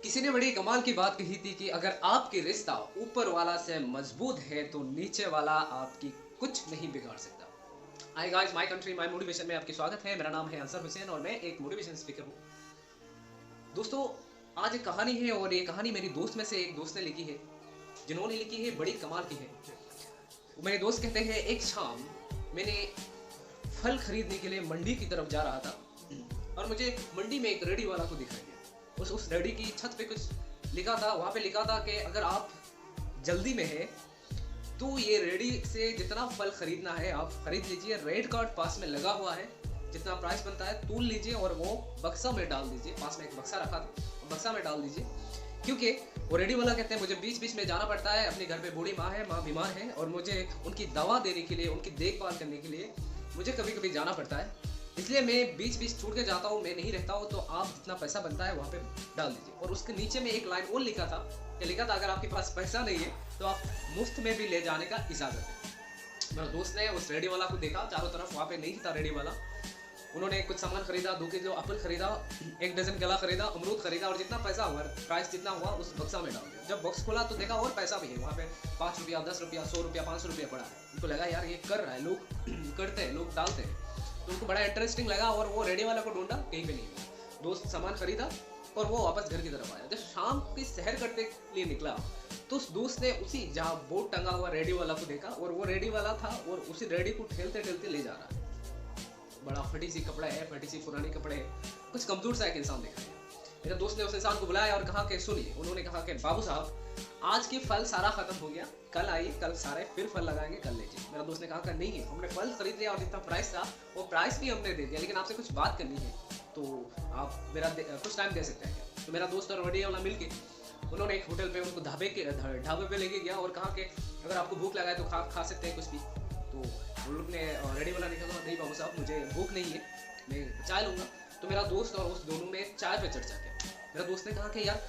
किसी ने बड़ी कमाल की बात कही थी कि अगर आपकी रिश्ता ऊपर वाला से मजबूत है तो नीचे वाला आपकी कुछ नहीं बिगाड़ सकता। Hi guys, my country my motivation में आपकी स्वागत है। मेरा नाम है अंसर हुसैन और मैं एक मोटिवेशन स्पीकर हूँ। दोस्तों, आज एक कहानी है और ये कहानी मेरी दोस्त में से एक दोस्त ने लिखी है, जिन्होंने लिखी है बड़ी कमाल की है। मेरे दोस्त कहते हैं, एक शाम मैंने फल खरीदने के लिए मंडी की तरफ जा रहा था और मुझे मंडी में एक रेडी वाला को दिखाई दिया। उस रेडी की छत पे कुछ लिखा था। वहाँ पे लिखा था कि अगर आप जल्दी में है तो ये रेडी से जितना फल खरीदना है आप खरीद लीजिए। रेड कार्ड पास में लगा हुआ है, जितना प्राइस बनता है तोल लीजिए और वो बक्सा में डाल दीजिए। पास में एक बक्सा रखा था, बक्सा में डाल दीजिए। क्योंकि वो रेडी वाला कहते हैं मुझे बीच बीच में जाना पड़ता है। अपने घर पे बूढ़ी माँ है, माँ बीमार है और मुझे उनकी दवा देने के लिए, उनकी देखभाल करने के लिए मुझे कभी कभी जाना पड़ता है। इसलिए मैं बीच बीच छूट के जाता हूँ, मैं नहीं रहता हूँ। तो आप जितना पैसा बनता है वहाँ पे डाल दीजिए। और उसके नीचे में एक लाइन और लिखा था अगर आपके पास पैसा नहीं है तो आप मुफ्त में भी ले जाने का इजाज़त है। मेरे दोस्त ने उस रेडी वाला को देखा, चारों तरफ वहाँ पे नहीं था रेडी वाला। उन्होंने कुछ सामान खरीदा, 2 किलो एप्पल खरीदा, 1 डजन केला खरीदा, अमरूद खरीदा और जितना पैसा हुआ, प्राइस जितना हुआ उस बक्सा में डाल दिया। जब बॉक्स खोला तो देखा और पैसा भी है वहाँ पे। 5 रुपया, 10 रुपया, 100 रुपया, 500 रुपया पड़ा है। उनको लगा यार ये कर रहा है, लोग करते हैं, लोग डालते हैं, तो उनको बड़ा इंटरेस्टिंग लगा और वो रेडी वाला को ढूंढा, कहीं पे नहीं मिला। दोस्त सामान खरीदा और वो वापस घर की तरफ आया। जब शाम की सैर करने के लिए निकला तो उस दोस्त ने उसी जहाँ बोर्ड टंगा हुआ रेडी वाला को देखा और वो रेडी वाला था और उसी रेडी को ठेलते ठेलते ले जा रहा है। बड़ा फटी सी कपड़ा है, फटी सी पुरानी कपड़े है, कुछ कमजोर सा एक इंसान देखा है। मेरे दोस्त ने उस इंसान को बुलाया और कहा कि सुनिए। उन्होंने कहा कि बाबू साहब, आज के फल सारा खत्म हो गया, कल आइए, कल सारे फिर फल लगाएंगे, कल लीजिए। मेरा दोस्त ने कहा कि नहीं है, हमने फल खरीद लिया और जितना प्राइस था वो प्राइस भी हमने दे दिया, लेकिन आपसे कुछ बात करनी है, तो आप मेरा कुछ टाइम दे सकते हैं क्या? तो मेरा दोस्त और रेडी वाला मिलके उन्होंने एक होटल पे उनको ढाबे पे लेके गया और कहा कि अगर आपको भूख लगा है तो खा सकते हैं कुछ भी। तो उन लोग ने, रेडी वाला ने कहा नहीं बाबू साहब, मुझे भूख नहीं है, मैं चाय लूँगा। तो मेरा दोस्त और उस दोनों में चाय पे चर्चा की। मेरा दोस्त ने कहा कि यार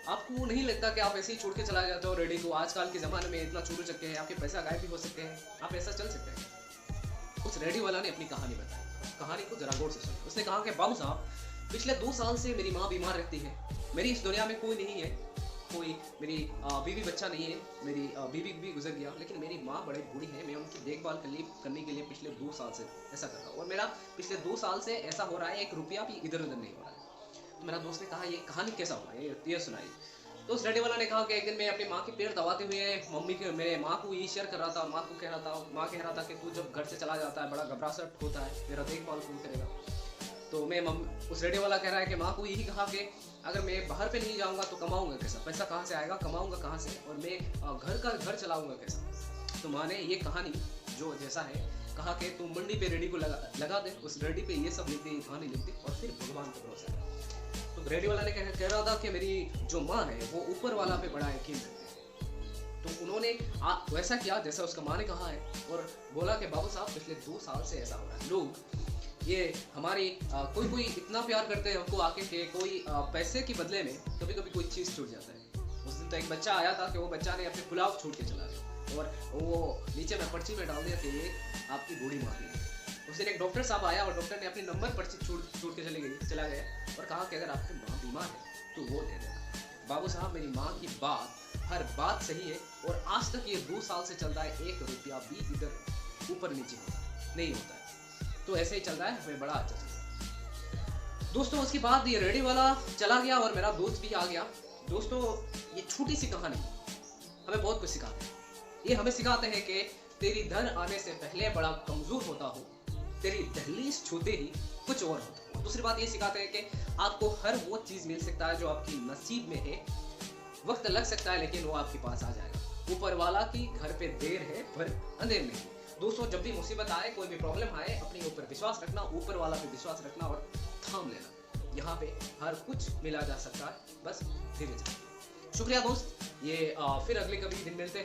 आपको नहीं लगता कि आप ऐसे ही छोड़ के चला जाते हो रेडी को? आजकल के ज़माने में इतना चोर चक्के हैं, आपके पैसा गायब भी हो सकते हैं, आप ऐसा चल सकते हैं। उस रेडी वाला ने अपनी कहानी बताई। कहानी को जरा गौर से सुनिए। उसने कहा कि बाबू साहब, पिछले 2 साल से मेरी माँ बीमार रहती है। मेरी इस दुनिया में कोई नहीं है, कोई मेरी बीवी बच्चा नहीं है, मेरी बीवी भी गुजर गया, लेकिन मेरी माँ बड़े बूढ़ी है। मैं उनकी देखभाल करने के लिए पिछले 2 साल से ऐसा कर रहा हूँ और मेरा पिछले 2 साल से ऐसा हो रहा है, 1 रुपया भी इधर उधर नहीं हो रहा है। तो मेरा दोस्त ने कहा ये कहानी कैसा हुआ, ये सुनाई। तो उस रेडी वाला ने कहा कि एक दिन मैं अपनी माँ के पैर दबाते हुए मेरे माँ को ये शेयर कर रहा था और माँ कह रहा था कि तू जब घर से चला जाता है बड़ा घबराहट होता है, मेरा देखभाल कौन करेगा? तो मैं उस रेडी वाला कह रहा है कि माँ को यही कहा कि अगर मैं बाहर पे नहीं जाऊँगा तो कमाऊँगा कैसा, पैसा कहाँ से आएगा, कमाऊँगा कहाँ से, और मैं घर चलाऊँगा कैसा? तो माँ ने ये कहानी जो जैसा है कहा कि तू मंडी पे रेडी को लगा दे, उस रेडी पे ये सब लिख दे, कहानी लिख दे और फिर भगवान पर भरोसा कर। तो रेडी वाला ने कह रहा था कि मेरी जो माँ है वो ऊपर वाला पे बड़ा यकीन रखते हैं। तो उन्होंने वैसा किया जैसा उसका माँ ने कहा है और बोला कि बाबू साहब, पिछले 2 साल से ऐसा हो रहा है। लोग ये हमारी कोई इतना प्यार करते हैं हमको आके कि कोई पैसे के बदले में कभी कभी कोई चीज़ छूट जाता है। उस दिन तो एक बच्चा आया था कि वो बच्चा ने अपने पुलाव छूट के चला गया और वो नीचे में पर्ची में डाल दिया कि ये आपकी बूढ़ी माँ की है। उस दिन एक डॉक्टर साहब आया और डॉक्टर ने अपनी नंबर पर्ची छूट के चला गया और कहा कि अगर आपकी माँ बीमार है तो वो दे देना। बाबू साहब, मेरी माँ की हर बात सही है और आज तक ये 2 साल से चल रहा है, 1 रुपया भी इधर ऊपर नीचे नहीं होता है। तो ऐसे ही चल रहा है, हमें बड़ा अच्छा चल रहा है। दोस्तों, उसके बाद ये रेडी वाला चला गया और मेरा दोस्त भी आ गया। दोस्तों, ये छोटी सी कहानी हमें बहुत कुछ सिखाती है। ये हमें सिखाते हैं कि तेरी धन आने से पहले बड़ा कमजोर होता हो, तेरी दहलीज छूते ही कुछ और होता हो। दूसरी बात ये सिखाते हैं कि आपको हर वो चीज़ मिल सकता है जो आपकी नसीब में है। वक्त लग सकता है लेकिन वो आपके पास आ जाएगा। ऊपर वाला की घर पे देर है पर अंधेर नहीं। दोस्तों, जब भी मुसीबत आए, कोई भी प्रॉब्लम आए, अपने ऊपर विश्वास रखना, ऊपर वाला पे विश्वास रखना और थाम लेना। यहाँ पे हर कुछ मिला जा सकता है, बस धीरे चलिए। शुक्रिया दोस्त, ये फिर अगले कभी दिन मिलते हैं।